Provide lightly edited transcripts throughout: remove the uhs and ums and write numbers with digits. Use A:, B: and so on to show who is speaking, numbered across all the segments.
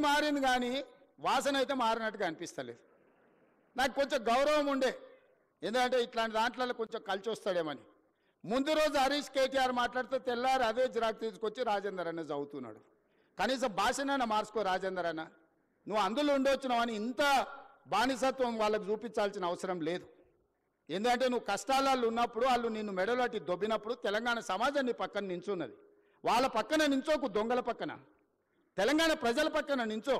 A: మారింది కానీ వాసన అయితే మారినట్టుగా అనిపిస్తలేదు. నాకు కొంచెం గౌరవం ఉండే, ఎందుకంటే ఇట్లాంటి దాంట్లో కొంచెం కలిసి వస్తాడేమని. ముందు రోజు హరీష్ కేటీఆర్ మాట్లాడితే తెల్లారి అదే జిరాక్ తీసుకొచ్చి రాజేందర్ అన్న చదువుతున్నాడు. కనీసం భాషనైనా మార్చుకో రాజేందర్ అన్న, నువ్వు అందులో ఉండొచ్చినావు అని ఇంత బానిసత్వం వాళ్ళకు చూపించాల్సిన అవసరం లేదు. ఎందుకంటే నువ్వు కష్టాలలో ఉన్నప్పుడు వాళ్ళు నిన్ను మెడలోటి దొబ్బినప్పుడు తెలంగాణ సమాజం నీ పక్కన నించున్నది. వాళ్ళ పక్కన నించోకు, దొంగల పక్కన, తెలంగాణ ప్రజల పక్కన నించో.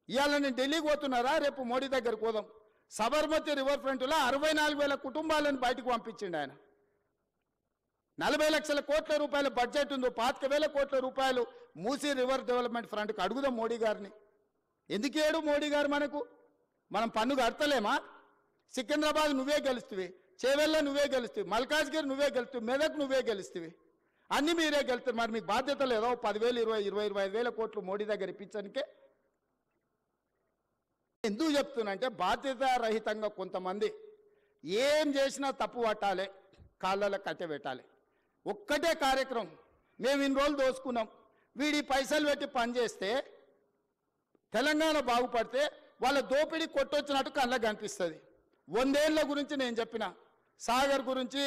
A: ఇవాళ నేను ఢిల్లీకి పోతున్నారా, రేపు మోడీ దగ్గరికి పోదాం. సబర్మతి రివర్ ఫ్రంట్లో 64,000 కుటుంబాలను బయటకు పంపించిండు ఆయన. 40 లక్షల కోట్ల రూపాయల బడ్జెట్ ఉందో, 25,000 కోట్ల రూపాయలు మూసీ రివర్ డెవలప్మెంట్ ఫ్రంట్కి అడుగుదాం మోడీ గారిని. ఎందుకేడు మోడీ గారు మనకు? మనం పన్ను కడతలేమా? సికింద్రాబాద్ నువ్వే గెలుస్తువి, చేవెళ్ళ నువ్వే గెలుస్తువి, మల్కాజ్గిరి నువ్వే గెలుస్తువి, మెదక్ నువ్వే గెలుస్తువి, అన్నీ మీరే గెలుస్తారు. మరి మీకు బాధ్యత లేదో 10,000, 20,000, 25,000 కోట్లు మోడీ దగ్గర ఇప్పించడానికే? ఎందుకు చెప్తున్నంటే బాధ్యత రహితంగా కొంతమంది ఏం చేసినా తప్పు పట్టాలి, కాళ్ళలో కట్టె పెట్టాలి. ఒక్కటే కార్యక్రమం, మేము ఇన్ని రోజులు దోసుకున్నాం, వీడి పైసలు పెట్టి పనిచేస్తే తెలంగాణ బాగుపడితే వాళ్ళ దోపిడీ కొట్టొచ్చినట్టు కళ్ళకు కనిపిస్తుంది. 100 ఏళ్ళ గురించి నేను చెప్పిన, సాగర్ గురించి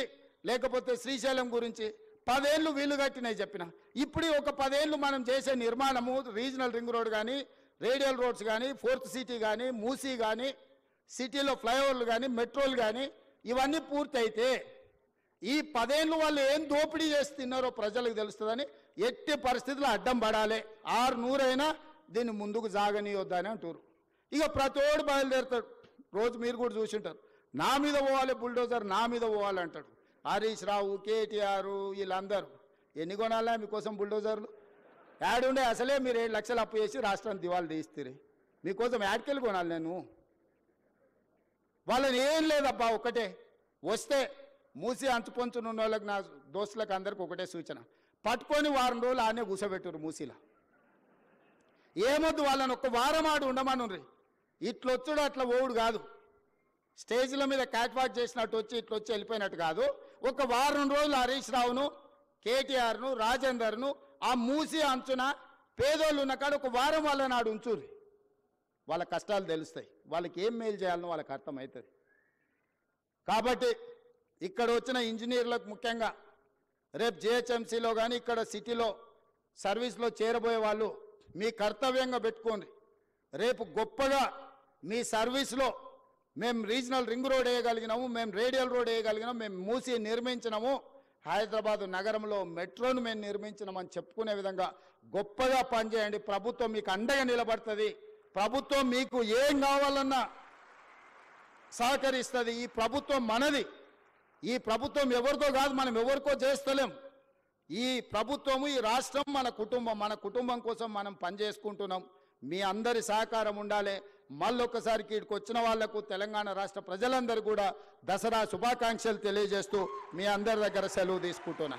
A: లేకపోతే శ్రీశైలం గురించి 10 ఏళ్ళు వీలు కట్టినవి చెప్పిన. ఇప్పుడు ఒక 10 ఏళ్ళు మనం చేసే నిర్మాణము, రీజనల్ రింగ్ రోడ్ కానీ, రేడియల్ రోడ్స్ కానీ, 4th సిటీ కానీ, మూసీ కానీ, సిటీలో ఫ్లైఓవర్లు కానీ, మెట్రోలు కానీ, ఇవన్నీ పూర్తి అయితే ఈ 10 ఏళ్ళు వాళ్ళు ఏం దోపిడీ చేసి తిన్నారో ప్రజలకు తెలుస్తుందని ఎట్టి పరిస్థితుల్లో అడ్డం పడాలి. 600 అయినా దీన్ని ముందుకు సాగనీయొద్దని అంటారు. ఇక ప్రతోడు బయలుదేరుతాడు. రోజు మీరు కూడా చూసింటారు, నా మీద పోవాలి బుల్డోజర్, నా మీద పోవాలి అంటాడు. హరీష్ రావు, కేటీఆర్, వీళ్ళందరూ ఎన్ని కొనాలా మీకోసం బుల్డోజర్లు? యాడుండే అసలే మీరు 7 లక్షలు అప్పు చేసి రాష్ట్రాన్ని దివాళి తీస్తారు. మీకోసం యాడ్కెళ్ళి కొనాలి నేను? వాళ్ళని ఏం లేదబ్బా, ఒకటే వస్తే మూసి అంచుపంచునున్న వాళ్ళకి, నా దోస్తులకు అందరికి ఒకటే సూచన, పట్టుకొని వారం రోజులు ఆనే కూర్చోబెట్టురు మూసీలో. ఏమొద్దు, వాళ్ళని ఒక్క వారం ఆడు ఉండమనుండ్రి. ఇట్లొచ్చుడు అట్లా ఓవుడు కాదు, స్టేజ్ల మీద క్యాట్ వాక్ చేసినట్టు వచ్చి ఇట్లొచ్చి వెళ్ళిపోయినట్టు కాదు. ఒక వారం రోజులు హరీష్ రావును, కేటీఆర్ను, రాజేందర్ను ఆ మూసి అంచున పేదోళ్ళు ఉన్న కాడ ఒక వారం వాళ్ళని నాడు ఉంచుర్రి. వాళ్ళ కష్టాలు తెలుస్తాయి, వాళ్ళకి ఏం మేలు చేయాలనో వాళ్ళకి అర్థమవుతుంది. కాబట్టి ఇక్కడ వచ్చిన ఇంజనీర్లకు ముఖ్యంగా రేపు జిహెచ్ఎంసీలో కానీ ఇక్కడ సిటీలో సర్వీస్లో చేరబోయే వాళ్ళు మీ కర్తవ్యంగా పెట్టుకోండి. రేపు గొప్పగా మీ సర్వీస్లో మేము రీజనల్ రింగ్ రోడ్ వేయగలిగినాము, మేము రేడియల్ రోడ్ వేయగలిగినాము, మేము మూసి నిర్మించినాము, హైదరాబాదు నగరంలో మెట్రోను మేము నిర్మించినామని చెప్పుకునే విధంగా గొప్పగా పనిచేయండి. ప్రభుత్వం మీకు అండగా నిలబడుతుంది. ప్రభుత్వం మీకు ఏం కావాలన్నా సహకరిస్తుంది. ఈ ప్రభుత్వం మనది. ఈ ప్రభుత్వం ఎవరితో కాదు, మనం ఎవరికో చేస్తలేం. ఈ ప్రభుత్వము, ఈ రాష్ట్రం మన కుటుంబం. మన కుటుంబం కోసం మనం పనిచేసుకుంటున్నాం. మీ అందరి సహకారం ఉండాలి. మళ్ళొక్కసారి ఇక్కడికి వచ్చిన వాళ్లకు, తెలంగాణ రాష్ట్ర ప్రజలందరూ కూడా దసరా శుభాకాంక్షలు తెలియజేస్తూ మీ అందరి దగ్గర సెలవు తీసుకుంటున్నా.